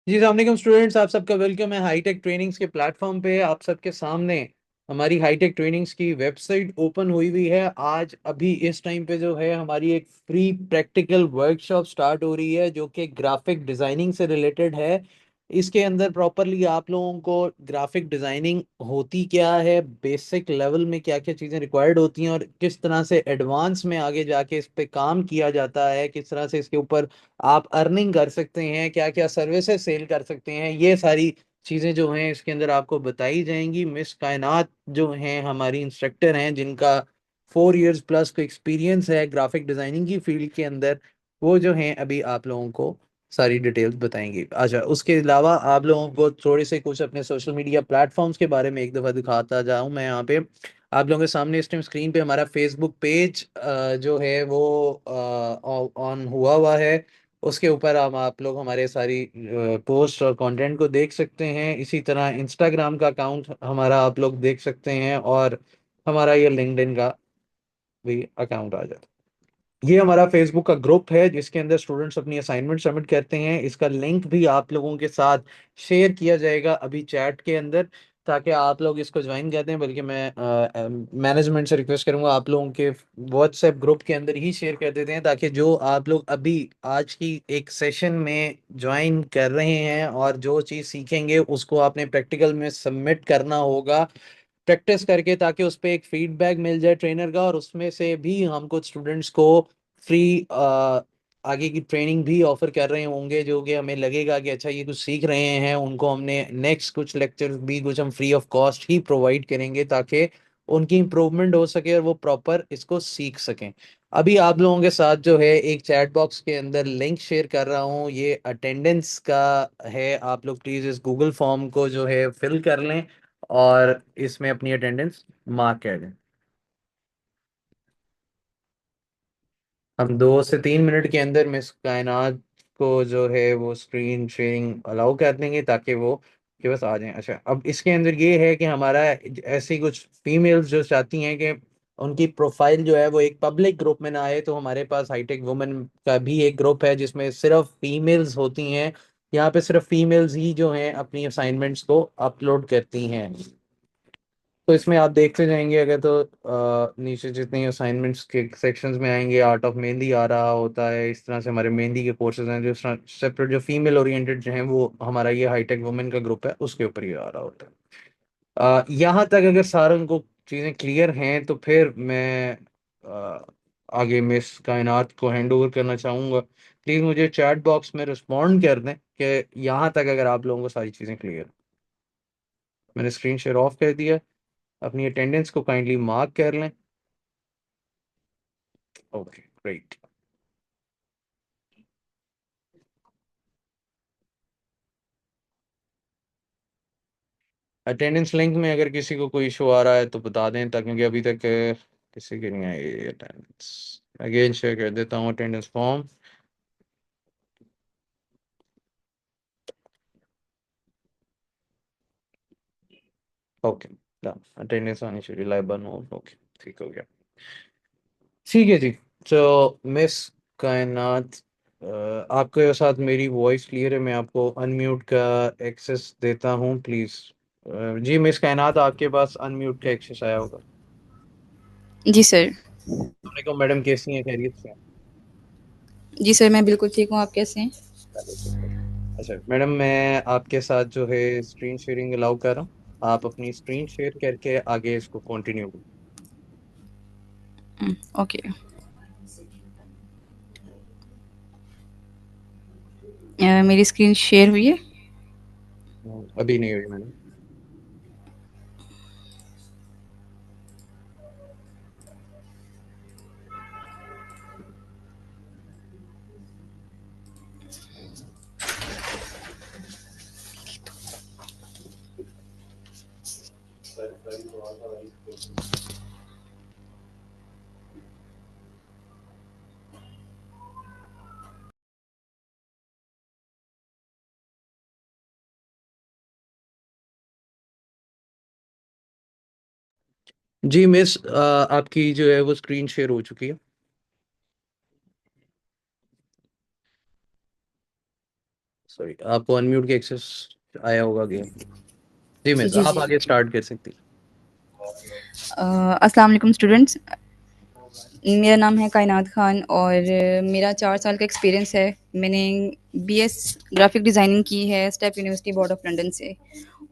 जी अस्सलाम स्टूडेंट्स, आप सबका वेलकम है हाईटेक ट्रेनिंग्स के प्लेटफॉर्म पे। आप सबके सामने हमारी हाईटेक ट्रेनिंग्स की वेबसाइट ओपन हुई हुई है। आज अभी इस टाइम पे जो है हमारी एक फ्री प्रैक्टिकल वर्कशॉप स्टार्ट हो रही है जो कि ग्राफिक डिज़ाइनिंग से रिलेटेड है। इसके अंदर प्रॉपरली आप लोगों को ग्राफिक डिज़ाइनिंग होती क्या है, बेसिक लेवल में क्या क्या चीज़ें रिक्वायर्ड होती हैं और किस तरह से एडवांस में आगे जाके इस पे काम किया जाता है, किस तरह से इसके ऊपर आप अर्निंग कर सकते हैं, क्या क्या सर्विसेज सेल कर सकते हैं, ये सारी चीज़ें जो हैं इसके अंदर आपको बताई जाएंगी। मिस कायनात जो हैं हमारी इंस्ट्रक्टर हैं, जिनका 4 इयर्स प्लस का एक्सपीरियंस है ग्राफिक डिज़ाइनिंग की फील्ड के अंदर, वो जो हैं अभी आप लोगों को सारी डिटेल्स बताएंगी। अच्छा, उसके अलावा आप लोगों को थोड़े से कुछ अपने सोशल मीडिया प्लेटफॉर्म्स के बारे में एक दफ़ा दिखाता जाऊं मैं यहाँ पे। आप लोगों के सामने इस टाइम स्क्रीन पे हमारा फेसबुक पेज जो है वो ऑन हुआ हुआ है। उसके ऊपर हम आप लोग हमारे सारी पोस्ट और कंटेंट को देख सकते हैं। इसी तरह इंस्टाग्राम का अकाउंट हमारा आप लोग देख सकते हैं, और हमारा ये लिंक्डइन का भी अकाउंट आ जाता है। ये हमारा फेसबुक का ग्रुप है जिसके अंदर स्टूडेंट्स अपनी असाइनमेंट सबमिट करते हैं। इसका लिंक भी आप लोगों के साथ शेयर किया जाएगा अभी चैट के अंदर, ताकि आप लोग इसको ज्वाइन कर दें। बल्कि मैं मैनेजमेंट से रिक्वेस्ट करूंगा आप लोगों के व्हाट्सएप ग्रुप के अंदर ही शेयर कर देते हैं, ताकि जो आप लोग अभी आज की एक सेशन में ज्वाइन कर रहे हैं और जो चीज़ सीखेंगे उसको आपने प्रैक्टिकल में सबमिट करना होगा प्रैक्टिस करके, ताकि उस पर एक फीडबैक मिल जाए ट्रेनर का, और उसमें से भी हम कुछ स्टूडेंट्स को फ्री आगे की ट्रेनिंग भी ऑफर कर रहे होंगे, जो कि हमें लगेगा कि अच्छा ये कुछ सीख रहे हैं, उनको हमने नेक्स्ट कुछ लेक्चर भी कुछ हम free of cost he provide करेंगे, ताकि उनकी इम्प्रूवमेंट हो सके और वो प्रॉपर इसको सीख सकें। अभी आप लोगों के साथ जो है एक चैट बॉक्स के अंदर लिंक शेयर कर रहा हूँ, ये अटेंडेंस का है। आप लोग प्लीज़ इस गूगल फॉर्म को जो है फिल कर लें और इसमें अपनी अटेंडेंस मार्क कर दें। हम 2 से 3 मिनट के अंदर मिस कायनात को जो है वो स्क्रीन शेयरिंग अलाउ कर देंगे, ताकि वो के बस आ जाएं। अच्छा, अब इसके अंदर ये है कि हमारा ऐसी कुछ फीमेल्स जो चाहती हैं कि उनकी प्रोफाइल जो है वो एक पब्लिक ग्रुप में ना आए, तो हमारे पास हाईटेक वुमेन का भी एक ग्रुप है जिसमें सिर्फ फीमेल्स होती हैं। यहाँ पे सिर्फ फीमेल्स ही जो हैं अपनी असाइनमेंट्स को अपलोड करती हैं। तो इसमें आप देखते जाएंगे अगर तो नीचे जितने असाइनमेंट्स के सेक्शंस में आएंगे, आर्ट ऑफ मेहंदी आ रहा होता है। इस तरह से हमारे मेहंदी के कोर्सेज हैं जो सेपरेट, जो फीमेल ओरिएंटेड जो हैं, वो हमारा ये हाईटेक वुमेन का ग्रुप है, उसके ऊपर ये आ रहा होता है। यहाँ तक अगर सारों को चीज़ें क्लियर हैं तो फिर मैं आगे मिस कायनात को हैंड ओवर करना चाहूँगा। प्लीज़ मुझे चैट बॉक्स में रिस्पॉन्ड कर दें कि यहाँ तक अगर आप लोगों को सारी चीज़ें क्लियर। मैंने स्क्रीन शेयर ऑफ कर दिया। अपनी अटेंडेंस को काइंडली मार्क कर लें। Okay, great. अटेंडेंस लिंक में अगर किसी को कोई इशू आ रहा है तो बता दें, ताकि क्योंकि अभी तक किसी की नहीं आई अटेंडेंस। अगेन शेयर कर देता हूँ अटेंडेंस फॉर्म। ओके, अटेंडेंस आनी चाहिए, लाइव बन हो। ओके, ठीक हो गया। ठीक है जी। तो मिस कायनात, आपके साथ मेरी वॉइस क्लियर है। मैं आपको अनम्यूट का एक्सेस देता हूँ प्लीज़। जी मिस कायनात, आपके पास अनम्यूट का एक्सेस आया होगा। जी सर। वालेकुम मैडम, कैसी हैं, खैरियत से हैं? जी सर, मैं बिल्कुल ठीक हूँ, आप कैसे हैं? चलो, शुक्र। अच्छा मैडम, मैं आपके साथ जो है स्क्रीन शेयरिंग अलाउ कर रहा हूँ। आप अपनी स्क्रीन शेयर करके आगे इसको कंटिन्यू करें। ओके। मेरी स्क्रीन शेयर हुई है? अभी नहीं हुई मैडम। जी मिस, आपकी जो है वो स्क्रीन शेयर हो चुकी। सॉरी, आपको अनम्यूट के एक्सेस आया होगा गेम। जी मिस, जी आप जी। आगे स्टार्ट कर सकती हैं। अस्सलाम वालेकुम स्टूडेंट्स। मेरा नाम है कायनात खान और मेरा 4 साल का एक्सपीरियंस है। मैंने बीएस ग्राफिक डिज़ाइनिंग की है step university board of London से,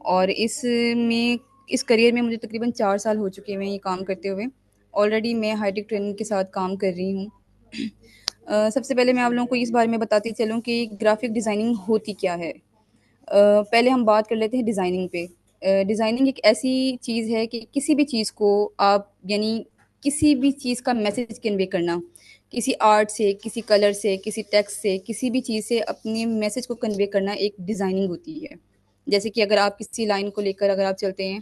और इस करियर में मुझे तकरीबन 4 साल हो चुके हैं ये काम करते हुए। ऑलरेडी मैं हाईटेक ट्रेनिंग के साथ काम कर रही हूँ। सबसे पहले मैं आप लोगों को इस बारे में बताती चलूँ कि ग्राफिक डिज़ाइनिंग होती क्या है। पहले हम बात कर लेते हैं डिज़ाइनिंग पे। डिज़ाइनिंग एक ऐसी चीज़ है कि किसी भी चीज़ को आप यानी किसी भी चीज़ का मैसेज कन्वे करना, किसी आर्ट से, किसी कलर से, किसी टेक्स्ट से, किसी भी चीज़ से अपने मैसेज को कन्वे करना एक डिज़ाइनिंग होती है। जैसे कि अगर आप किसी लाइन को लेकर अगर आप चलते हैं,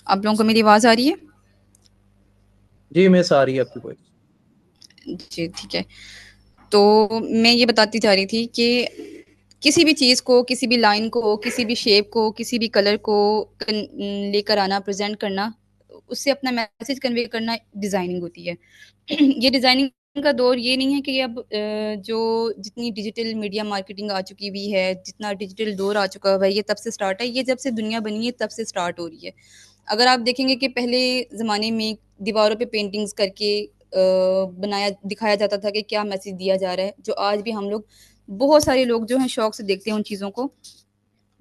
आप लोगों को मेरी आवाज़ आ रही है? जी मिस, आ रही है आपकी वॉइस। जी, ठीक है। तो मैं ये बताती जा रही थी कि किसी भी चीज़ को, किसी भी लाइन को, किसी भी शेप को, किसी भी कलर को लेकर आना, प्रेजेंट करना, उससे अपना मैसेज कन्वे करना डिज़ाइनिंग होती है। ये डिज़ाइनिंग का दौर ये नहीं है कि अब जो जितनी डिजिटल मीडिया मार्केटिंग आ चुकी हुई है, जितना डिजिटल दौर आ चुका है, ये तब से स्टार्ट है। ये जब से दुनिया बनी है तब से स्टार्ट हो रही है। अगर आप देखेंगे कि पहले ज़माने में दीवारों पे पेंटिंग्स करके बनाया दिखाया जाता था कि क्या मैसेज दिया जा रहा है, जो आज भी हम लोग बहुत सारे लोग जो हैं शौक से देखते हैं उन चीज़ों को,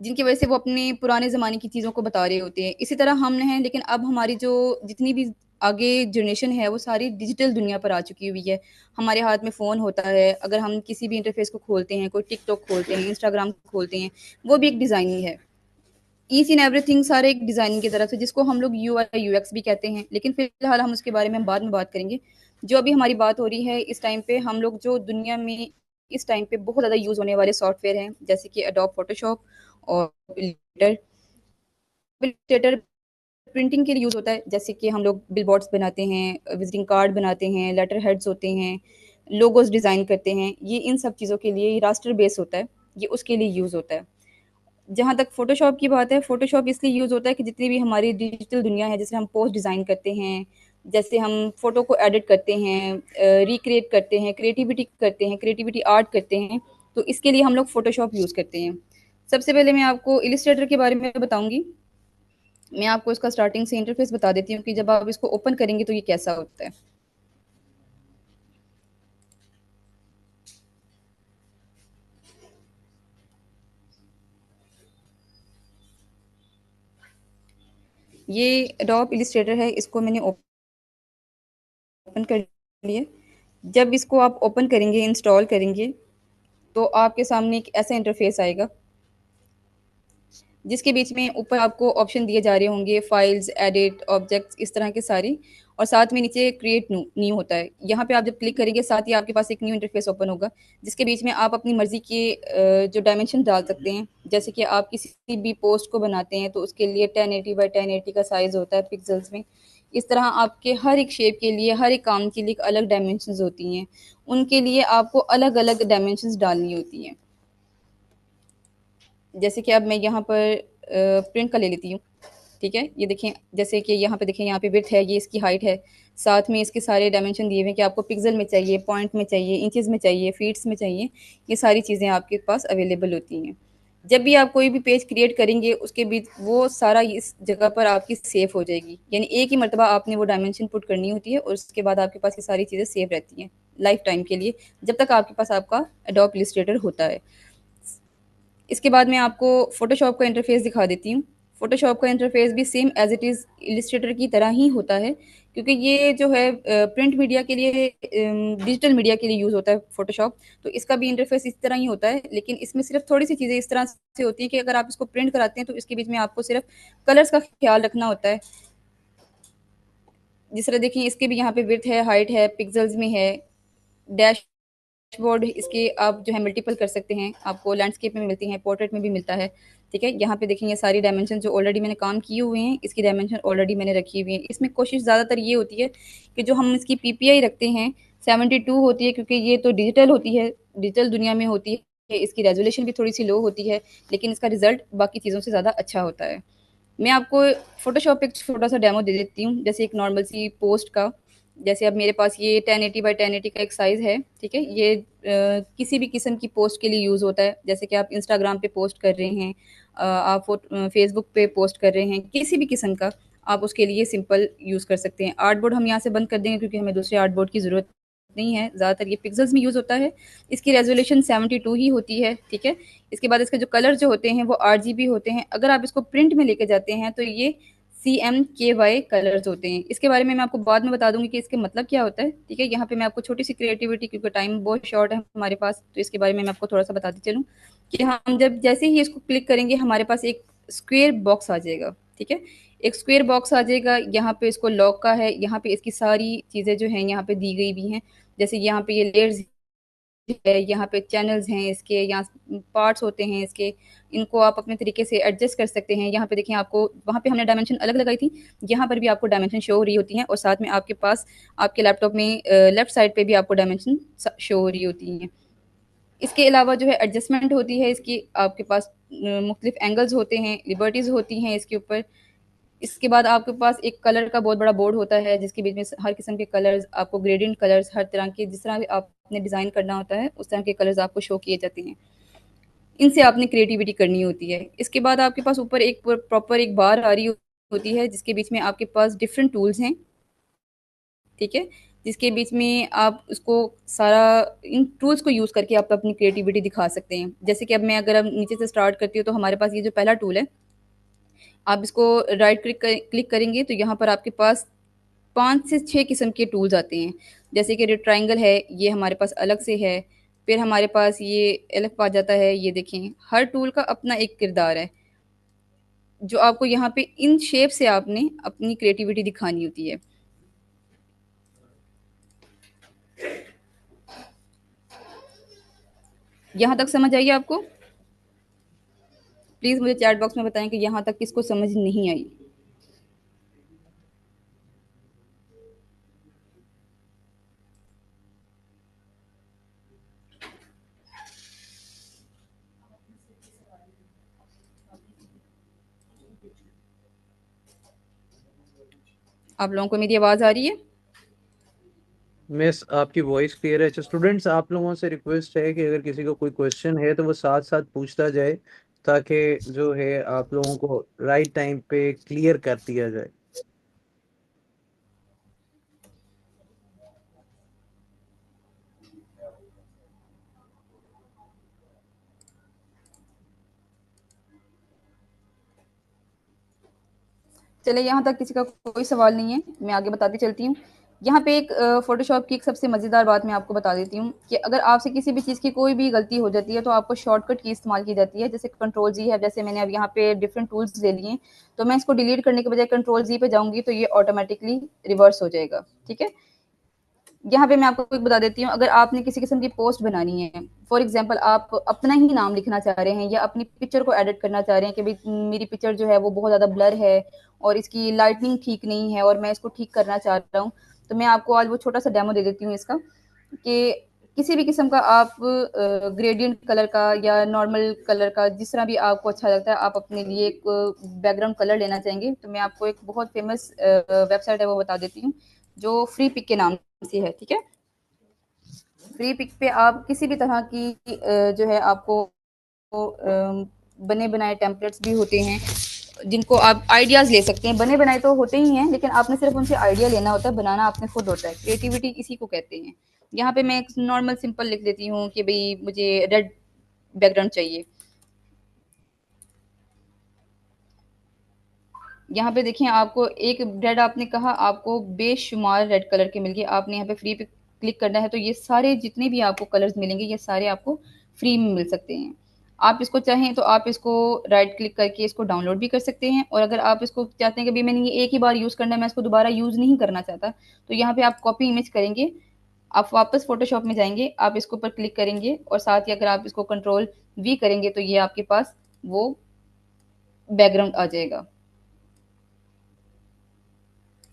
जिनकी वजह से वो अपने पुराने ज़माने की चीज़ों को बता रहे होते हैं। इसी तरह हम हैं, लेकिन अब हमारी जो जितनी भी आगे जनरेशन है वो सारी डिजिटल दुनिया पर आ चुकी हुई है। हमारे हाथ में फ़ोन होता है, अगर हम किसी भी इंटरफेस को खोलते हैं, कोई टिकटॉक खोलते हैं, इंस्टाग्राम खोलते हैं, वो भी एक डिज़ाइनिंग है। ईच इन एवरीथिंग सारे एक डिज़ाइनिंग की तरफ से, जिसको हम लोग यूआई यूएक्स भी कहते हैं, लेकिन फिलहाल हम उसके बारे में बाद में बात करेंगे। जो अभी हमारी बात हो रही है इस टाइम पे, हम लोग जो दुनिया में इस टाइम पे बहुत ज़्यादा यूज़ होने वाले सॉफ्टवेयर हैं, जैसे कि एडोब फोटोशॉप और इलस्ट्रेटर प्रिंटिंग के लिए यूज़ होता है। जैसे कि हम लोग बिलबोर्ड्स बनाते हैं, विजिटिंग कार्ड बनाते हैं, लेटर हेड्स होते हैं, लोगोज डिज़ाइन करते हैं, ये इन सब चीज़ों के लिए रास्टर बेस होता है, ये उसके लिए यूज़ होता है। जहाँ तक फ़ोटोशॉप की बात है, फ़ोटोशॉप इसलिए यूज़ होता है कि जितनी भी हमारी डिजिटल दुनिया है, जैसे हम पोस्ट डिज़ाइन करते हैं, जैसे हम फ़ोटो को एडिट करते हैं, रिक्रिएट करते हैं, क्रिएटिविटी आर्ट करते हैं, तो इसके लिए हम लोग फ़ोटोशॉप यूज़ करते हैं। सबसे पहले मैं आपको इलस्ट्रेटर के बारे में बताऊँगी। मैं आपको इसका स्टार्टिंग से इंटरफ़ेस बता देती हूँ कि जब आप इसको ओपन करेंगे तो ये कैसा होता है। ये एडोब इलस्ट्रेटर है, इसको मैंने ओपन कर लिया। जब इसको आप ओपन करेंगे, इंस्टॉल करेंगे, तो आपके सामने एक ऐसा इंटरफ़ेस आएगा, जिसके बीच में ऊपर आपको ऑप्शन दिए जा रहे होंगे, फाइल्स, एडिट, ऑब्जेक्ट्स, इस तरह के सारी, और साथ में नीचे क्रिएट न्यू न्यू होता है। यहाँ पे आप जब क्लिक करेंगे, साथ ही आपके पास एक न्यू इंटरफेस ओपन होगा, जिसके बीच में आप अपनी मर्ज़ी के जो डायमेंशन डाल सकते हैं। जैसे कि आप किसी भी पोस्ट को बनाते हैं तो उसके लिए 1080 बाई 1080 का साइज़ होता है पिक्सल्स में। इस तरह आपके हर एक शेप के लिए, हर एक काम के लिए एक अलग डायमेंशंस होती हैं। उनके लिए आपको अलग-अलग डायमेंशंस डालनी होती हैं। जैसे कि अब मैं यहाँ पर प्रिंट का ले लेती हूँ, ठीक है? ये देखें, जैसे कि यहाँ पे देखें, यहाँ पे विड्थ है, ये इसकी हाइट है, साथ में इसके सारे डायमेंशन दिए हुए हैं कि आपको पिक्सल में चाहिए, पॉइंट में चाहिए, इंचेस में चाहिए, फीट्स में चाहिए, ये सारी चीज़ें आपके पास अवेलेबल होती हैं। जब भी आप कोई भी पेज क्रिएट करेंगे, उसके बीच वो सारा इस जगह पर आपकी सेव हो जाएगी। यानी एक ही मरतबा आपने वो डायमेंशन पुट करनी होती है और उसके बाद आपके पास ये सारी चीज़ें सेव रहती हैं लाइफ टाइम के लिए, जब तक आपके पास आपका एडोब इलस्ट्रेटर होता है। इसके बाद मैं आपको फ़ोटोशॉप का इंटरफ़ेस दिखा देती हूँ। फ़ोटोशॉप का इंटरफ़ेस भी same as it is Illustrator की तरह ही होता है, क्योंकि ये जो है प्रिंट मीडिया के लिए, डिजिटल मीडिया के लिए यूज़ होता है फोटोशॉप। तो इसका भी इंटरफेस इस तरह ही होता है, लेकिन इसमें सिर्फ थोड़ी सी चीज़ें इस तरह से होती हैं कि अगर आप इसको प्रिंट कराते हैं तो इसके बीच में आपको सिर्फ कलर्स का ख्याल रखना होता है। जिस तरह देखिए इसके भी यहाँ पे विड्थ है, हाइट है, पिक्सल्स में है, डैशबोर्ड इसके आप जो है मल्टीपल कर सकते हैं, आपको लैंडस्केप में मिलती हैं, पोर्ट्रेट में भी मिलता है। ठीक है, यहाँ पे देखेंगे सारी डायमेंशन जो ऑलरेडी मैंने काम किए हुए हैं, इसकी डायमेंशन ऑलरेडी मैंने रखी हुई है। इसमें कोशिश ज़्यादातर ये होती है कि जो हम इसकी पीपीआई रखते हैं 72 होती है, क्योंकि ये तो डिजिटल होती है, डिजिटल दुनिया में होती है। इसकी रेजोल्यूशन भी थोड़ी सी लो होती है, लेकिन इसका रिजल्ट बाकी चीज़ों से ज़्यादा अच्छा होता है। मैं आपको फ़ोटोशॉप एक छोटा-सा डेमो दे देती हूँ, जैसे एक नॉर्मल सी पोस्ट का। जैसे अब मेरे पास ये 1080 बाय 1080 का एक साइज़ है, ठीक है? ये किसी भी किस्म की पोस्ट के लिए यूज़ होता है, जैसे कि आप इंस्टाग्राम पे पोस्ट कर रहे हैं, आप फेसबुक पे पोस्ट कर रहे हैं, किसी भी किस्म का आप उसके लिए सिंपल यूज़ कर सकते हैं। आर्टबोर्ड हम यहाँ से बंद कर देंगे क्योंकि हमें दूसरे आर्टबोर्ड की ज़रूरत नहीं है, ज़्यादातर ये पिक्सेल्स में यूज़ होता है। इसकी रेज़ोल्यूशन 72 ही होती है, ठीक है? इसके बाद इसके जो कलर जो होते हैं वो आरजीबी होते हैं। अगर आप इसको प्रिंट में लेके जाते हैं तो ये CMKY कलर्स होते हैं। इसके बारे में मैं आपको बाद में बता दूंगी कि इसके मतलब क्या होता है, ठीक है? यहाँ पे मैं आपको छोटी सी क्रिएटिविटी, क्योंकि टाइम बहुत शॉर्ट है हमारे पास, तो इसके बारे में मैं आपको थोड़ा सा बताती चलूँ कि हम जब जैसे ही इसको क्लिक करेंगे हमारे पास एक स्क्वेयर बॉक्स आ जाएगा, ठीक है? एक स्क्वेयर बॉक्स आ जाएगा, यहाँ पे इसको लॉक का है, यहाँ पे इसकी सारी चीज़ें जो हैं यहाँ पे दी गई भी हैं। जैसे यहाँ पे ये लेयर्स है, यहाँ पे चैनल्स हैं इसके, यहाँ पार्ट्स होते हैं इसके, इनको आप अपने तरीके से एडजस्ट कर सकते हैं। यहाँ पे देखिए आपको, वहाँ पे हमने डायमेंशन अलग लगाई थी, यहाँ पर भी आपको डायमेंशन शो हो रही होती हैं, और साथ में आपके पास आपके लैपटॉप में लेफ्ट साइड पे भी आपको डायमेंशन शो हो रही होती हैं। इसके अलावा जो है एडजस्टमेंट होती है इसकी, आपके पास मुख्तलिफ एंगल्स होते हैं, लिबर्टीज़ होती हैं इसके ऊपर। इसके बाद आपके पास एक कलर का बहुत बड़ा बोर्ड होता है, जिसके बीच में हर किस्म के कलर्स, आपको ग्रेडियंट कलर्स, हर तरह के जिस तरह आपने डिज़ाइन करना होता है उस तरह के कलर्स आपको शो किए जाते हैं। इनसे आपने क्रिएटिविटी करनी होती है। इसके बाद आपके पास ऊपर एक प्रॉपर एक बार आ रही होती है, जिसके बीच में आपके पास डिफरेंट टूल्स हैं, ठीक है? जिसके बीच में आप उसको सारा, इन टूल्स को यूज़ करके आप अपनी क्रिएटिविटी दिखा सकते हैं। जैसे कि अब मैं अगर अब नीचे से स्टार्ट करती हूँ तो हमारे पास ये जो पहला टूल है, आप इसको राइट क्लिक करेंगे तो यहाँ पर आपके पास 5 से 6 किस्म के टूल्स आते हैं। जैसे कि रेक्टेंगल है, ये हमारे पास अलग से है। फिर हमारे पास ये एलिफ आ जाता है, ये देखें, हर टूल का अपना एक किरदार है, जो आपको यहाँ पे इन शेप से आपने अपनी क्रिएटिविटी दिखानी होती है। यहाँ तक समझ आई आपको? प्लीज़ मुझे चैट बॉक्स में बताएं कि यहाँ तक किसको समझ नहीं आई। आप लोगों को मेरी आवाज़ आ रही है? मिस, आपकी वॉइस क्लियर है। अच्छा स्टूडेंट्स, आप लोगों से रिक्वेस्ट है कि अगर किसी को कोई क्वेश्चन है तो वो साथ साथ पूछता जाए, ताकि जो है आप लोगों को राइट टाइम पे क्लियर कर दिया जाए। चले, यहाँ तक किसी का कोई सवाल नहीं है, मैं आगे बताती चलती हूँ। यहाँ पे एक फोटोशॉप की एक सबसे मज़ेदार बात मैं आपको बता देती हूँ कि अगर आपसे किसी भी चीज़ की कोई भी गलती हो जाती है तो आपको शॉर्टकट की इस्तेमाल की जाती है, जैसे कंट्रोल जी है। जैसे मैंने अब यहाँ पे डिफरेंट टूल्स ले लिए, तो मैं इसको डिलीट करने के बजाय कंट्रोल जी पे जाऊँगी तो ये ऑटोमेटिकली रिवर्स हो जाएगा, ठीक है? यहाँ पे मैं आपको एक बता देती हूँ, अगर आपने किसी किस्म की पोस्ट बनानी है, फॉर एग्जांपल आप अपना ही नाम लिखना चाह रहे हैं या अपनी पिक्चर को एडिट करना चाह रहे हैं कि भाई मेरी पिक्चर जो है वो बहुत ज़्यादा ब्लर है और इसकी लाइटनिंग ठीक नहीं है और मैं इसको ठीक करना चाह रहा हूँ, तो मैं आपको आज वो छोटा सा डेमो दे देती हूँ इसका, कि किसी भी किस्म का आप ग्रेडियंट कलर का या नॉर्मल कलर का, जिस तरह भी आपको अच्छा लगता है, आप अपने लिए एक बैकग्राउंड कलर लेना चाहेंगे, तो मैं आपको एक बहुत फेमस वेबसाइट है वो बता देती हूँ, जो फ्री पिक के नाम से है, ठीक है? फ्री पिक पे आप किसी भी तरह की जो है आपको बने बनाए टेम्पलेट्स भी होते हैं, जिनको आप आइडियाज़ ले सकते हैं। बने बनाए तो होते ही हैं, लेकिन आपने सिर्फ उनसे आइडिया लेना होता है, बनाना आपने खुद होता है। क्रिएटिविटी इसी को कहते हैं। यहाँ पे मैं एक नॉर्मल सिंपल लिख देती हूँ कि भाई मुझे रेड बैकग्राउंड चाहिए। यहाँ पे देखिए आपको एक रेड आपने कहा आपको बेशुमार रेड कलर के मिल गए। आपने यहाँ पे फ्री पे क्लिक करना है तो ये सारे जितने भी आपको कलर्स मिलेंगे ये सारे आपको फ्री में मिल सकते हैं। आप इसको चाहें तो आप इसको राइट क्लिक करके इसको डाउनलोड भी कर सकते हैं, और अगर आप इसको चाहते हैं कि भाई मैंने ये एक ही बार यूज़ करना है, मैं इसको दोबारा यूज़ नहीं करना चाहता, तो यहाँ पे आप कॉपी इमेज करेंगे, आप वापस फोटोशॉप में जाएंगे, आप इसके ऊपर क्लिक करेंगे और साथ ही अगर आप इसको कंट्रोल वी करेंगे तो ये आपके पास वो बैकग्राउंड आ जाएगा।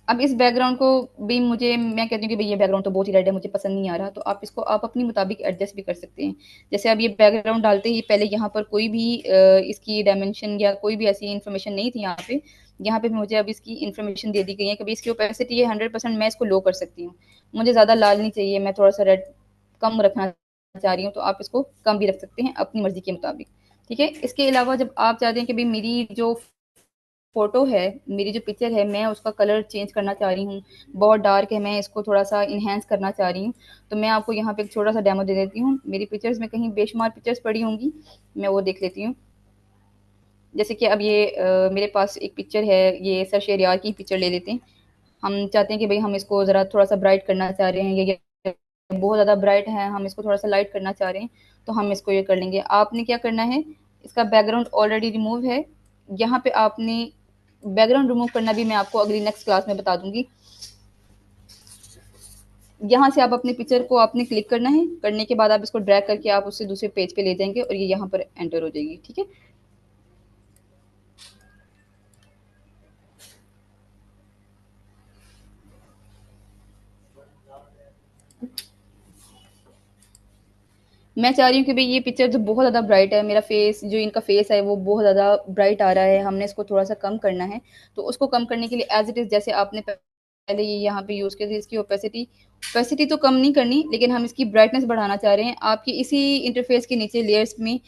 अब इस बैकग्राउंड को भी मुझे, मैं कहती हूँ कि भाई ये बैकग्राउंड तो बहुत ही रेड है, मुझे पसंद नहीं आ रहा, तो आप इसको आप अपनी मुताबिक एडजस्ट भी कर सकते हैं। जैसे अब ये बैकग्राउंड डालते ही पहले यहाँ पर कोई भी इसकी डायमेंशन या कोई भी ऐसी इन्फॉर्मेशन नहीं थी यहाँ पे। यहाँ पे मुझे अब इसकी इन्फॉर्मेशन दे दी गई है कि भाई इसकी ओपेसिटी है 100%, मैं इसको लो कर सकती हूँ। मुझे ज़्यादा लाल नहीं चाहिए, मैं थोड़ा सा रेड कम रखना चाह रही हूँ, तो आप इसको कम भी रख सकते हैं अपनी मर्जी के मुताबिक। ठीक है, इसके अलावा जब आप चाहते हैं कि भाई मेरी जो फोटो है, मेरी जो पिक्चर है, मैं उसका कलर चेंज करना चाह रही हूँ, बहुत डार्क है, मैं इसको थोड़ा सा इन्हेंस करना चाह रही हूँ, तो मैं आपको यहाँ पे एक छोटा सा डेमो दे देती हूँ। मेरी पिक्चर्स में कहीं बेशुमार पिक्चर्स पड़ी होंगी, मैं वो देख लेती हूँ। जैसे कि अब ये मेरे पास एक पिक्चर है, ये सर शेरियार की पिक्चर ले लेते हैं। हम चाहते हैं कि भाई हम इसको ज़रा थोड़ा सा ब्राइट करना चाह रहे हैं, ये बहुत ज़्यादा ब्राइट है, हम इसको थोड़ा सा लाइट करना चाह रहे हैं, तो हम इसको ये कर लेंगे। आपने क्या करना है, इसका बैकग्राउंड ऑलरेडी रिमूव है, यहाँ पे आपने बैकग्राउंड रिमूव करना भी मैं आपको अगली नेक्स्ट क्लास में बता दूंगी। यहाँ से आप अपने पिक्चर को आपने क्लिक करना है, करने के बाद आप इसको ड्रैग करके आप उससे दूसरे पेज पे ले जाएंगे और ये यहाँ पर एंटर हो जाएगी। ठीक है, मैं चाह रही हूँ कि भाई ये पिक्चर जो बहुत ज़्यादा ब्राइट है, मेरा फेस जो इनका फेस है वो बहुत ज़्यादा ब्राइट आ रहा है, हमने इसको थोड़ा सा कम करना है। तो उसको कम करने के लिए एज इट इज़ जैसे आपने पहले ये यहाँ पे यूज़ किया था, इसकी ओपेसिटी ओपेसिटी तो कम नहीं करनी, लेकिन हम इसकी ब्राइटनेस बढ़ाना चाह रहे हैं। आपकी इसी इंटरफेस के नीचे लेयर्स में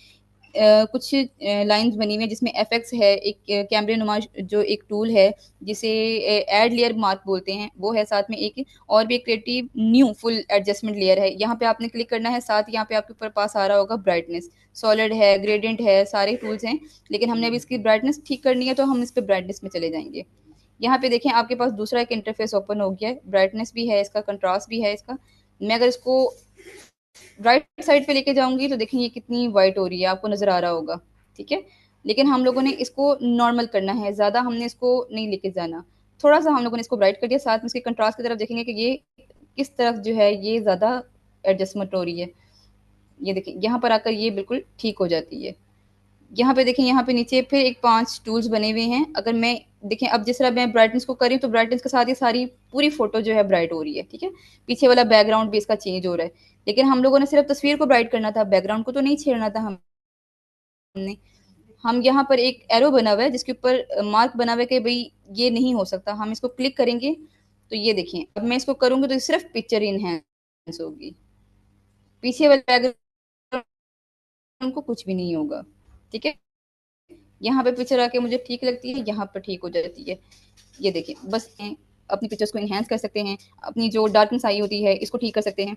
कुछ लाइंस बनी हुई है जिसमें एफएक्स है, एक कैमरे नुमा जो एक टूल है जिसे एड लेयर मार्क बोलते हैं वो है, साथ में एक और भी एक creative new full adjustment layer है, यहाँ पे आपने क्लिक करना है। साथ यहाँ पे आपके ऊपर पास आ रहा होगा ब्राइटनेस, सॉलिड है, ग्रेडियंट है, सारे टूल्स हैं, लेकिन हमने अभी इसकी ब्राइटनेस ठीक करनी है तो हम इस पर ब्राइटनेस में चले जाएंगे। यहाँ पे देखें आपके पास दूसरा एक इंटरफेस ओपन हो गया है, ब्राइटनेस भी है इसका, कंट्रास्ट भी है इसका। मैं अगर इसको राइट साइड पे लेके जाऊंगी तो देखिए ये कितनी वाइट हो रही है, आपको नजर आ रहा होगा। ठीक है, लेकिन हम लोगों ने इसको नॉर्मल करना है, ज्यादा हमने इसको नहीं लेके जाना, थोड़ा सा हम लोगों ने इसको ब्राइट कर दिया। साथ में इसके कंट्रास्ट की तरफ देखेंगे कि ये किस तरफ जो है ये ज्यादा एडजस्टमेंट हो रही है। ये देखिए यहाँ पर आकर ये बिल्कुल ठीक हो जाती है। यहाँ पे देखें, यहाँ पे नीचे फिर एक 5 टूल्स बने हुए हैं। अगर मैं देखें अब जिस तरह मैं ब्राइटनेस को करी तो ब्राइटनेस के साथ ही सारी पूरी फोटो जो है ब्राइट हो रही है। ठीक है, पीछे वाला बैकग्राउंड भी इसका चेंज हो रहा है, लेकिन हम लोगों ने सिर्फ तस्वीर को ब्राइट करना था, बैकग्राउंड को तो नहीं छेड़ना था हमने। हम यहाँ पर एक एरो बना हुआ है जिसके ऊपर मार्क बना हुआ है कि भाई ये नहीं हो सकता, हम इसको क्लिक करेंगे तो ये देखें अब मैं इसको करूंगी तो सिर्फ पिक्चर इनहेंस होगी, पीछे वाले बैकग्राउंड को कुछ भी नहीं होगा। ठीक है, यहाँ पे पिक्चर आके मुझे ठीक लगती है, यहाँ पर ठीक हो जाती है। ये देखिए बस अपनी पिक्चर्स को इन्हेंस कर सकते हैं, अपनी जो डार्कनेस आई होती है इसको ठीक कर सकते हैं।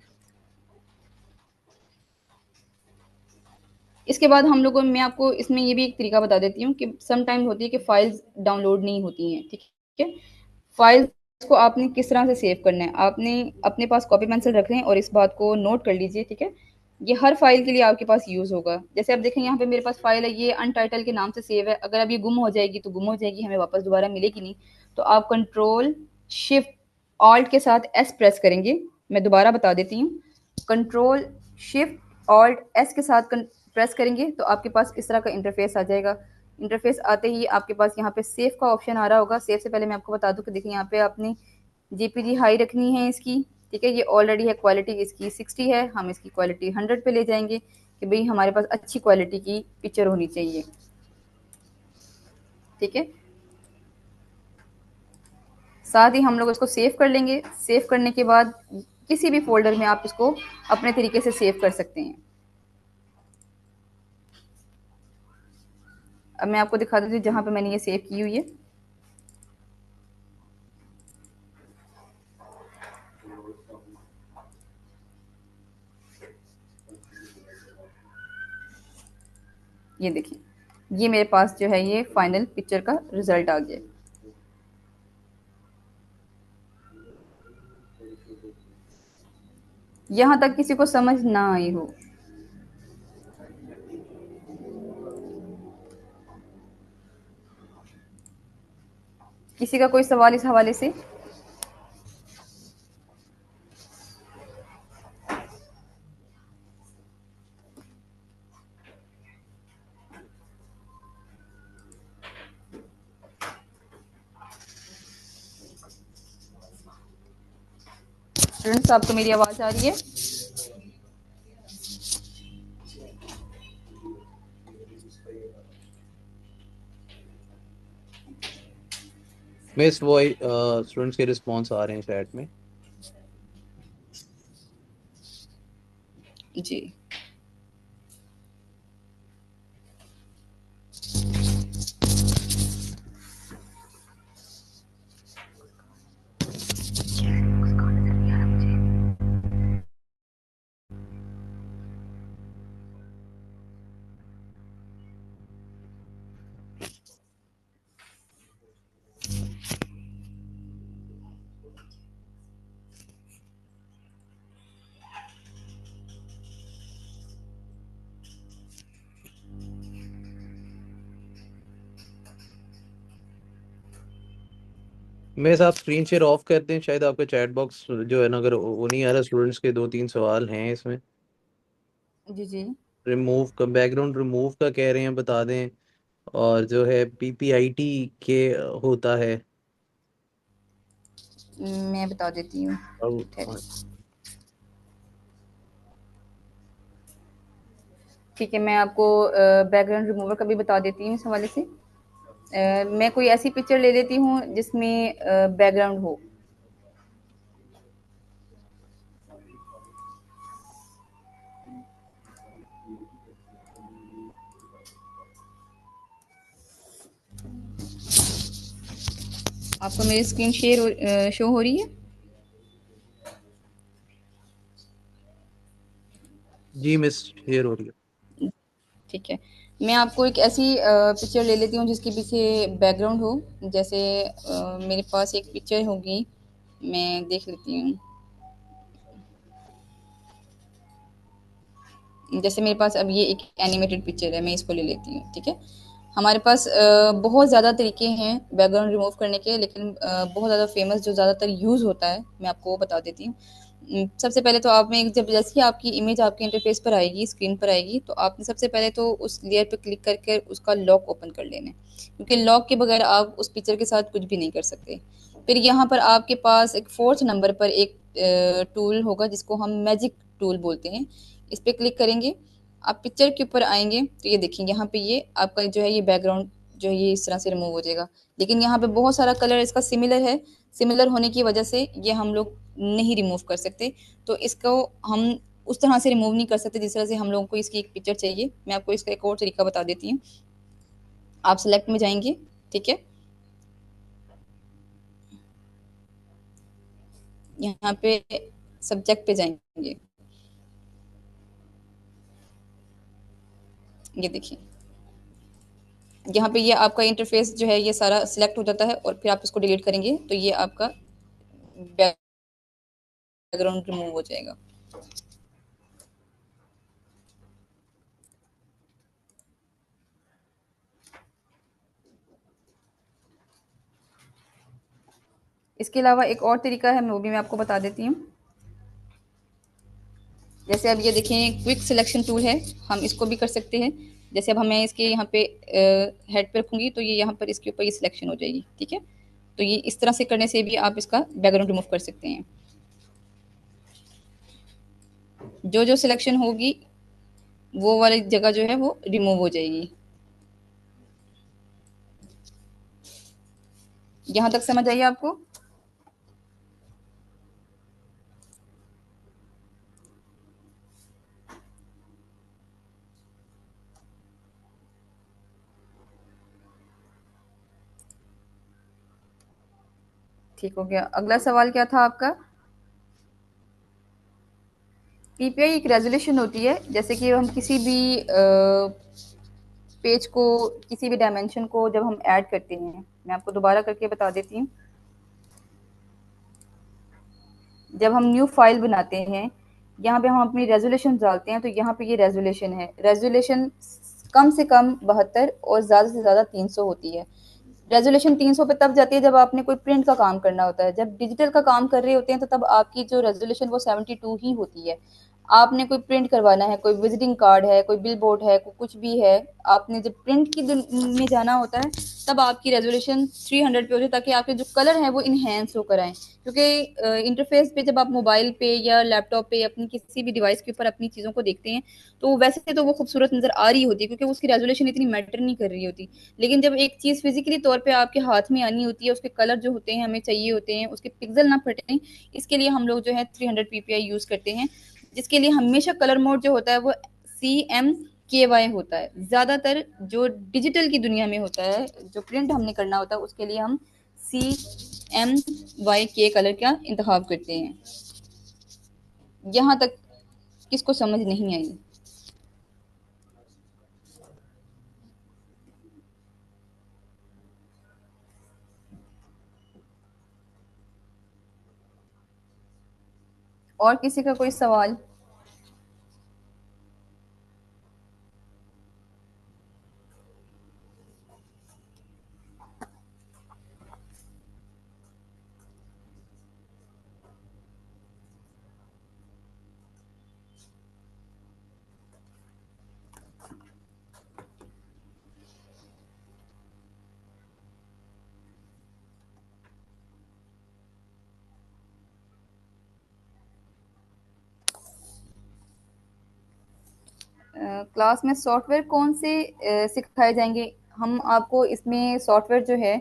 इसके बाद हम लोगों मैं आपको इसमें ये भी एक तरीका बता देती हूँ कि सम टाइम होती है कि फाइल्स डाउनलोड नहीं होती हैं। ठीक है, फाइल्स को आपने किस तरह से सेव करना है, आपने अपने पास कॉपी पेंसिल रख लें और इस बात को नोट कर लीजिए। ठीक है, ये हर फाइल के लिए आपके पास यूज होगा। जैसे आप देखें यहाँ पे मेरे पास फाइल है, ये अनटाइटल के नाम से सेव है, अगर अब ये गुम हो जाएगी तो गुम हो जाएगी, हमें वापस दोबारा मिलेगी नहीं। तो आप कंट्रोल शिफ्ट ऑल्ट के साथ एस प्रेस करेंगे। मैं दोबारा बता देती हूँ, कंट्रोल शिफ्ट ऑल्ट एस के साथ प्रेस करेंगे तो आपके पास इस तरह का इंटरफेस आ जाएगा। इंटरफेस आते ही आपके पास यहाँ पे सेव का ऑप्शन आ रहा होगा। सेव से पहले मैं आपको बता दूं कि देखिए यहाँ पे आपने जेपीजी हाई रखनी है इसकी। ठीक है, ये ऑलरेडी है, क्वालिटी इसकी 60 है, हम इसकी क्वालिटी 100 पे ले जाएंगे कि भाई हमारे पास अच्छी क्वालिटी की पिक्चर होनी चाहिए। ठीक है, साथ ही हम लोग इसको सेव कर लेंगे। सेव करने के बाद किसी भी फोल्डर में आप इसको अपने तरीके से सेव कर सकते हैं। अब मैं आपको दिखा देती हूँ जहाँ पे मैंने ये सेव की हुई है। ये देखिए, ये मेरे पास जो है ये फाइनल पिक्चर का रिजल्ट आ गया। यहाँ तक किसी को समझ ना आई हो। किसी का कोई सवाल इस हवाले से? स्टूडेंट्स, आपको मेरी आवाज आ रही है? मिस वॉइस स्टूडेंट्स के रिस्पॉन्स आ रहे हैं चैट में। जी। मिस आप स्क्रीन शेयर ऑफ कर दें, शायद आपका चैट बॉक्स जो है ना, अगर वो नहीं आ रहा, स्टूडेंट्स के दो तीन सवाल हैं इसमें। जी जी। रिमूव का, बैकग्राउंड रिमूव का कह रहे हैं, बता दें। और जो है पीपीआईटी के होता है। मैं बता देती हूँ। अब ठीक है, मैं आपको बैकग्राउंड रिमूवर का भी बता देती हूँ इस हवाले से। मैं कोई ऐसी पिक्चर ले लेती हूँ जिसमें बैकग्राउंड हो। आपको मेरी स्क्रीन शो हो रही है? जी मिस, शेयर हो रही है। ठीक है, मैं आपको एक ऐसी पिक्चर ले लेती हूँ जिसके पीछे बैकग्राउंड हो। जैसे मेरे पास एक पिक्चर होगी, मैं देख लेती हूँ। जैसे मेरे पास अब ये एक एनिमेटेड पिक्चर है, मैं इसको ले लेती हूँ। ठीक है, हमारे पास बहुत ज़्यादा तरीके हैं बैकग्राउंड रिमूव करने के, लेकिन बहुत ज़्यादा फेमस जो ज़्यादातर यूज़ होता है मैं आपको वो बता देती हूँ। सबसे पहले तो आप में जब जैसे ही आपकी इमेज आपके इंटरफेस पर आएगी, स्क्रीन पर आएगी, तो आपने सबसे पहले तो उस लेयर पर क्लिक करके उसका लॉक ओपन कर लेना है, क्योंकि लॉक के बगैर आप उस पिक्चर के साथ कुछ भी नहीं कर सकते। फिर यहाँ पर आपके पास एक फोर्थ नंबर पर एक टूल होगा जिसको हम मैजिक टूल बोलते हैं। इस पर क्लिक करेंगे, आप पिक्चर के ऊपर आएंगे तो ये देखेंगे यहाँ पे ये आपका जो है ये बैकग्राउंड जो है ये इस तरह से रिमूव हो जाएगा। लेकिन यहाँ पे बहुत सारा कलर इसका सिमिलर है, सिमिलर होने की वजह से ये हम लोग नहीं रिमूव कर सकते। तो इसको हम उस तरह से रिमूव नहीं कर सकते जिस तरह से हम लोगों को इसकी एक पिक्चर चाहिए। मैं आपको इसका एक और तरीका बता देती हूँ। आप सेलेक्ट में जाएंगे, ठीक है, यहाँ पे सब्जेक्ट पे जाएंगे, ये देखिए यहाँ पे ये आपका इंटरफेस जो है ये सारा सिलेक्ट हो जाता है, और फिर आप इसको डिलीट करेंगे तो ये आपका बैकग्राउंड रिमूव हो जाएगा। इसके अलावा एक और तरीका है, वो भी मैं आपको बता देती हूँ। जैसे अब ये देखें क्विक सिलेक्शन टूल है, हम इसको भी कर सकते हैं। जैसे अब हमें इसके यहाँ पे हेड पे रखूंगी तो ये यहाँ पर इसके ऊपर ये सिलेक्शन हो जाएगी। ठीक है, तो ये इस तरह से करने से भी आप इसका बैकग्राउंड रिमूव कर सकते हैं। जो जो सिलेक्शन होगी वो वाली जगह जो है वो रिमूव हो जाएगी। यहाँ तक समझ आइए आपको? ठीक हो गया। अगला सवाल क्या था आपका? पीपीआई एक रेजोल्यूशन होती है, जैसे कि हम किसी भी पेज को, किसी भी डायमेंशन को जब हम ऐड करते हैं, मैं आपको दोबारा करके बता देती हूँ। जब हम न्यू फाइल बनाते हैं यहाँ पे हम अपनी रेजोल्यूशन डालते हैं, तो यहाँ पे ये रेजोल्यूशन है। रेजोल्यूशन कम से कम 72 और ज़्यादा से ज़्यादा 300 होती है। रेजोल्यूशन 300 पे तब जाती है जब आपने कोई प्रिंट का काम करना होता है। जब डिजिटल का काम कर रहे होते हैं तो तब आपकी जो रेजोल्यूशन वो 72 ही होती है। आपने कोई प्रिंट करवाना है, कोई विजिटिंग कार्ड है, कोई बिल बोर्ड है, कुछ भी है, आपने जब प्रिंट की में जाना होता है तब आपकी रेजोल्यूशन 300 पे होती है, ताकि आपके जो कलर है वो इन्हेंस होकर आए। क्योंकि इंटरफेस पे जब आप मोबाइल पे या लैपटॉप पे अपनी किसी भी डिवाइस के ऊपर अपनी चीज़ों को देखते हैं, तो वैसे तो वो खूबसूरत नज़र आ रही होती है क्योंकि उसकी रेजोल्यूशन इतनी मैटर नहीं कर रही होती। लेकिन जब एक चीज़ फिजिकली तौर पे आपके हाथ में आनी होती है, उसके कलर जो होते हैं हमें चाहिए होते हैं, उसके पिक्सल ना फटें, इसके लिए हम लोग जो है 300 पीपीआई यूज़ करते हैं, जिसके लिए हमेशा कलर मोड जो होता है वो CMKY होता है। ज़्यादातर जो डिजिटल की दुनिया में होता है, जो प्रिंट हमने करना होता है, उसके लिए हम CMYK कलर का इंतखाब करते हैं। यहाँ तक किसको समझ नहीं आई? और किसी का कोई सवाल? क्लास में सॉफ्टवेयर कौन से सिखाए जाएंगे? हम आपको इसमें सॉफ्टवेयर जो है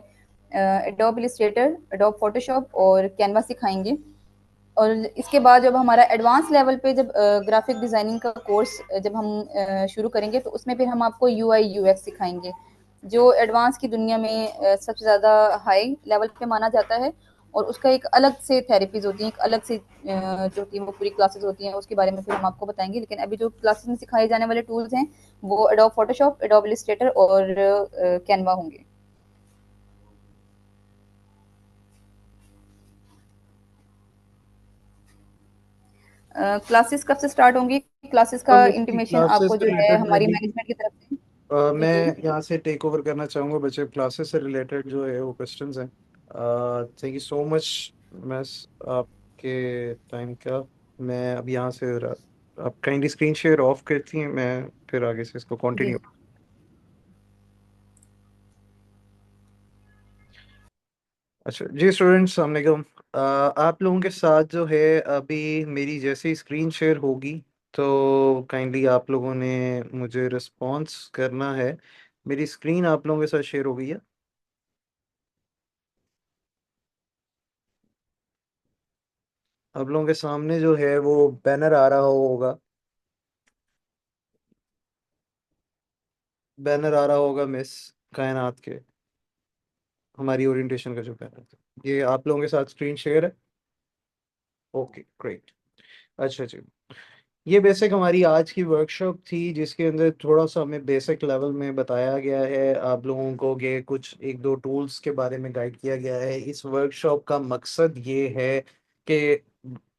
एडोब इलस्ट्रेटर, एडोब फोटोशॉप और कैनवा सिखाएंगे। और इसके बाद जब हमारा एडवांस लेवल पे जब ग्राफिक डिज़ाइनिंग का कोर्स जब हम शुरू करेंगे, तो उसमें फिर हम आपको UI UX सिखाएंगे, जो एडवांस की दुनिया में सबसे ज़्यादा हाई लेवल पे माना जाता है। और उसका एक अलग से थेरेपीज होती हैं, एक अलग से जो कि वो पूरी क्लासेस होती हैं, उसके बारे में फिर हम आपको बताएंगे। लेकिन अभी जो क्लासेस में सिखाए जाने वाले टूल्स हैं वो एडोब फोटोशॉप, एडोब इलस्ट्रेटर और कैनवा होंगे। क्लासेस कब से स्टार्ट होंगी? क्लासेस का इंटीमेशन क्लासेस आपको से जो है रिलेटेड मैं हमारी भी मैनेजमेंट की तरफ से। जी मैं जी। यहाँ से टेक ओवर करना चाहूँगा। बच्चे क्लासेस से रिलेटेड जो है वो क्वेश्चंस हैं। Thank you so much miss, आपके टाइम का। मैं अब यहाँ से आप काइंडली स्क्रीन शेयर ऑफ करती हैं, मैं फिर आगे से इसको जी कंटिन्यू। अच्छा जी स्टूडेंट्स, अस्सलाम वालेकुम। आप लोगों के साथ जो है अभी मेरी जैसे ही स्क्रीन शेयर होगी, तो काइंडली आप लोगों ने मुझे रिस्पॉन्स करना है। मेरी स्क्रीन आप लोगों के साथ शेयर हो गई है? आप लोगों के सामने जो है वो बैनर आ रहा होगा, बैनर आ रहा होगा मिस कायनात के, हमारी ओरिएंटेशन का जो बैनर था, ये आप लोगों के साथ स्क्रीन शेयर है? Okay great. अच्छा जी, ये बेसिक हमारी आज की वर्कशॉप थी, जिसके अंदर थोड़ा सा हमें बेसिक लेवल में बताया गया है आप लोगों को कि कुछ एक दो टूल्स के बारे में गाइड किया गया है। इस वर्कशॉप का मकसद ये है कि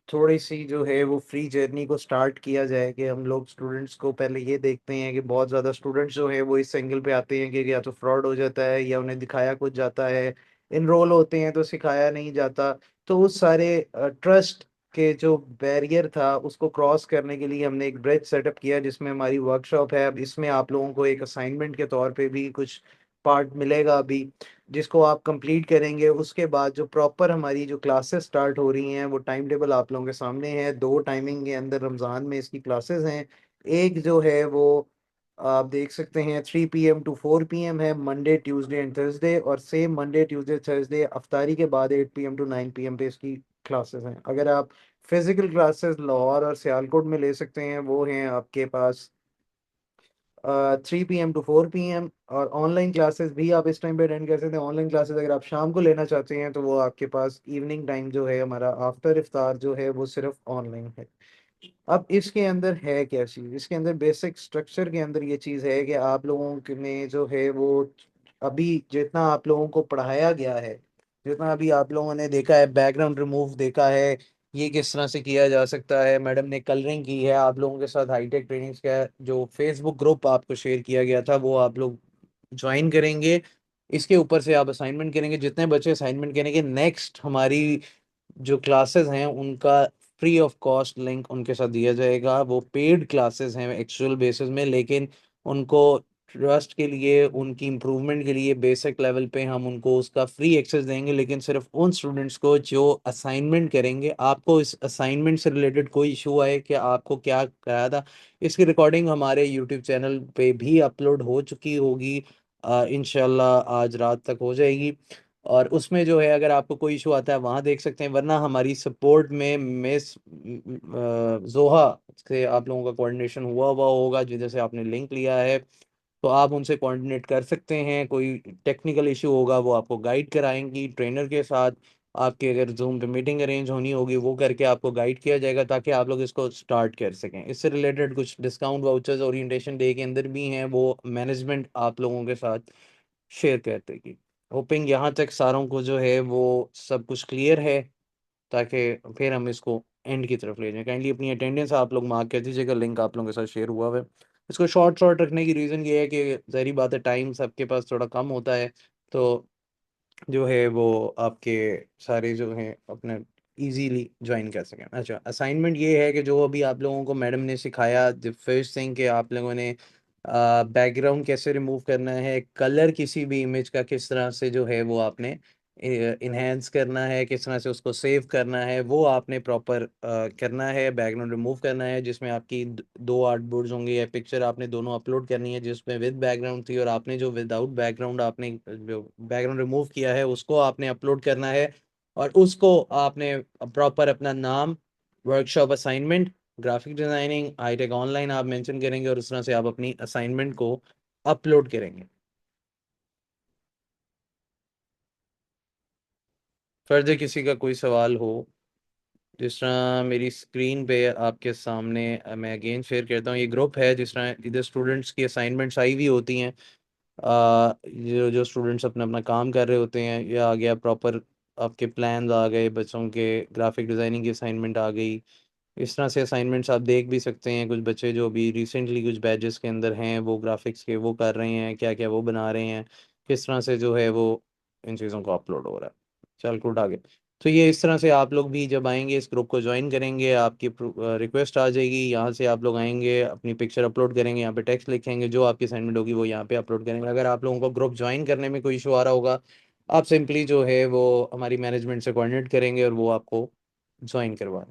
थोड़ी सी जो है वो फ्री जर्नी को स्टार्ट किया जाए, कि हम लोग स्टूडेंट्स को पहले ये देखते हैं कि बहुत ज़्यादा स्टूडेंट्स जो है वो इस एंगल पे आते हैं कि या तो फ्रॉड हो जाता है या उन्हें दिखाया कुछ जाता है, इनरोल होते हैं तो सिखाया नहीं जाता। तो उस सारे ट्रस्ट के जो बैरियर था उसको क्रॉस करने के लिए हमने एक ब्रिज सेटअप किया, जिसमें हमारी वर्कशॉप है। अब इसमें आप लोगों को एक असाइनमेंट के तौर पे भी कुछ पार्ट मिलेगा अभी, जिसको आप कंप्लीट करेंगे। उसके बाद जो प्रॉपर हमारी जो क्लासेस स्टार्ट हो रही हैं वो टाइम टेबल आप लोगों के सामने है। दो टाइमिंग के अंदर रमज़ान में इसकी क्लासेस हैं। एक जो है वो आप देख सकते हैं 3 PM to 4 PM है, मंडे ट्यूसडे एंड थर्सडे, और सेम मंडे ट्यूसडे थर्सडे अफ्तारी के बाद 8 PM to 9 PM पे इसकी क्लासेस हैं। अगर आप फिजिकल क्लासेस लाहौर और सियालकोट में ले सकते हैं, वो हैं आपके पास 3 PM to 4 PM, और ऑनलाइन क्लासेस भी आप इस टाइम पे अटेंड कर सकते हैं। ऑनलाइन क्लासेस अगर आप शाम को लेना चाहते हैं तो वो आपके पास इवनिंग टाइम जो है हमारा आफ्टर इफ्तार जो है वो सिर्फ ऑनलाइन है। अब इसके अंदर है क्या चीज़, इसके अंदर बेसिक स्ट्रक्चर के अंदर ये चीज़ है कि आप लोगों ने जो है वो अभी जितना आप लोगों को पढ़ाया गया है, जितना अभी आप लोगों ने देखा है, बैकग्राउंड रिमूव देखा है, ये किस तरह से किया जा सकता है। मैडम ने कलरिंग की है आप लोगों के साथ। हाईटेक ट्रेनिंग्स का जो फेसबुक ग्रुप आपको शेयर किया गया था वो आप लोग ज्वाइन करेंगे। इसके ऊपर से आप असाइनमेंट करेंगे। जितने बच्चे असाइनमेंट करेंगे, नेक्स्ट हमारी जो क्लासेस हैं उनका फ्री ऑफ कॉस्ट लिंक उनके साथ दिया जाएगा। वो पेड क्लासेस हैं एक्चुअल बेसिस में, लेकिन उनको ट्रस्ट के लिए, उनकी इम्प्रूवमेंट के लिए बेसिक लेवल पे हम उनको उसका फ्री एक्सेस देंगे, लेकिन सिर्फ उन स्टूडेंट्स को जो असाइनमेंट करेंगे। आपको इस असाइनमेंट से रिलेटेड कोई इशू आए कि आपको क्या कराया था, इसकी रिकॉर्डिंग हमारे यूट्यूब चैनल पे भी अपलोड हो चुकी होगी। इंशाल्लाह आज रात तक हो जाएगी। और उसमें जो है अगर आपको कोई इशू आता है वहाँ देख सकते हैं, वरना हमारी सपोर्ट में मिस जोहा से आप लोगों का कोऑर्डिनेशन हुआ हुआ होगा, जिधर से आपने लिंक लिया है। तो आप उनसे कोऑर्डिनेट कर सकते हैं। कोई टेक्निकल इशू होगा वो आपको गाइड कराएंगी ट्रेनर के साथ। आपके अगर जूम पे मीटिंग अरेंज होनी होगी वो करके आपको गाइड किया जाएगा, ताकि आप लोग इसको स्टार्ट कर सकें। इससे रिलेटेड कुछ डिस्काउंट वाउचर्स ओरिएंटेशन डे के अंदर भी हैं, वो मैनेजमेंट आप लोगों के साथ शेयर कर देगी। होपिंग यहाँ तक सारों को जो है वो सब कुछ क्लियर है, ताकि फिर हम इसको एंड की तरफ ले जाएं। काइंडली अपनी अटेंडेंस आप लोग मार्क कर दीजिएगा। लिंक आप लोगों के साथ शेयर हुआ है। इसको शॉर्ट शॉर्ट रखने की रीज़न ये है कि ज़ाहिर बात है टाइम सबके पास थोड़ा कम होता है, तो जो है वो आपके सारे जो हैं अपने इजीली ज्वाइन कर सकें। अच्छा, असाइनमेंट ये है कि जो अभी आप लोगों को मैडम ने सिखाया, द फर्स्ट थिंग कि आप लोगों ने बैकग्राउंड कैसे रिमूव करना है, कलर किसी भी इमेज का किस तरह से जो है वो आपने इन्हेंस करना है, किस तरह से उसको सेव करना है, वो आपने प्रॉपर करना है। बैकग्राउंड रिमूव करना है, जिसमें आपकी दो आर्ट बोर्ड्स होंगे या पिक्चर आपने दोनों अपलोड करनी है, जिसमें विद बैकग्राउंड थी और आपने जो विदाउट बैकग्राउंड आपने जो बैकग्राउंड रिमूव किया है उसको आपने अपलोड करना है। और उसको आपने प्रॉपर अपना नाम, workshop assignment, graphic designing, Hightech online आप मेंशन करेंगे और उस तरह से आप अपनी असाइनमेंट को अपलोड करेंगे। फर्दर किसी का कोई सवाल हो, जिस तरह मेरी स्क्रीन पे आपके सामने मैं अगेन शेयर करता हूँ, ये ग्रुप है जिस तरह इधर स्टूडेंट्स की असाइनमेंट्स आई हुई होती हैं। जो जो स्टूडेंट्स अपना अपना काम कर रहे होते हैं, ये आ गया प्रॉपर आपके प्लान्स आ गए, बच्चों के ग्राफिक डिज़ाइनिंग की असाइनमेंट आ गई। इस तरह से असाइनमेंट्स आप देख भी सकते हैं। कुछ बच्चे जो अभी रिसेंटली कुछ बैचेस के अंदर हैं वो ग्राफिक्स के वो कर रहे हैं, क्या क्या वो बना रहे हैं, किस तरह से जो है वो इन चीज़ों को अपलोड हो रहा है। चल गुड, आगे। तो ये इस तरह से आप लोग भी जब आएंगे इस ग्रुप को ज्वाइन करेंगे, आपकी रिक्वेस्ट आ जाएगी, यहाँ से आप लोग आएंगे, अपनी पिक्चर अपलोड करेंगे, यहाँ पे टेक्स्ट लिखेंगे, जो आपकी असाइनमेंट होगी वो यहाँ पे अपलोड करेंगे। अगर आप लोगों को ग्रुप ज्वाइन करने में कोई इशू आ रहा होगा, आप सिंपली जो है वो हमारी मैनेजमेंट से कोऑर्डिनेट करेंगे और वो आपको ज्वाइन करवा।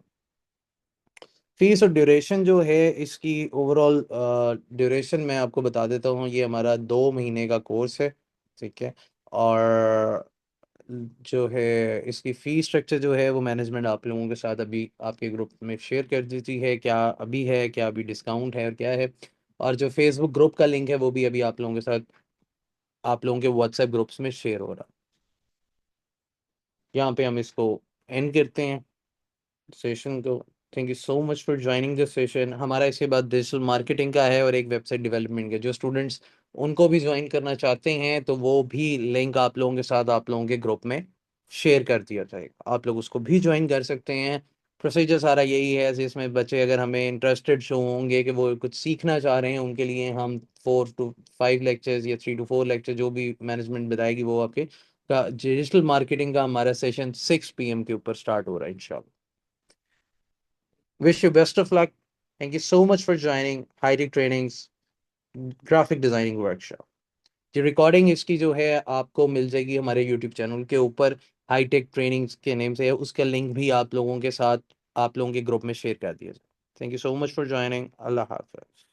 फीस और ड्यूरेशन जो है इसकी ओवरऑल ड्यूरेशन मैं आपको बता देता हूँ। ये हमारा 2 महीने का कोर्स है, ठीक है। और जो है इसकी फ़ी स्ट्रक्चर जो है वो मैनेजमेंट आप लोगों के साथ अभी आपके ग्रुप में शेयर कर देती है, क्या अभी है, क्या अभी डिस्काउंट है और क्या है। और जो फेसबुक ग्रुप का लिंक है वो भी अभी आप लोगों के साथ आप लोगों के व्हाट्सएप ग्रुप्स में शेयर हो रहा है। यहाँ पे हम इसको एंड करते हैं सेशन को। Thank you so much for joining this session. हमारा इसके बाद डिजिटल मार्केटिंग का है और एक वेबसाइट डेवलपमेंट का। जो स्टूडेंट्स उनको भी ज्वाइन करना चाहते हैं तो वो भी लिंक आप लोगों के साथ आप लोगों के ग्रुप में शेयर कर दिया जाएगा, आप लोग उसको भी ज्वाइन कर सकते हैं। प्रोसीजर सारा यही है, जिसमें बच्चे अगर हमें इंटरेस्टेड शो होंगे कि वो कुछ सीखना चाह रहे हैं, उनके लिए हम 4 to 5 लेक्चर्स या 3 to 4 लेक्चर जो भी मैनेजमेंट बताएगी वो आपके का डिजिटल मार्केटिंग का हमारा सेशन 6 PM के ऊपर स्टार्ट हो रहा है इंशाल्लाह। Wish you best of luck. Thank you so much for joining Hightech Trainings graphic designing workshop. जी रिकॉर्डिंग इसकी जो है आपको मिल जाएगी हमारे यूट्यूब चैनल के ऊपर, हाईटेक ट्रेनिंग्स के नेम से है। उसका लिंक भी आप लोगों के साथ आप लोगों के ग्रुप में शेयर कर दिया जाए। Thank you so much for joining. Allah Hafiz.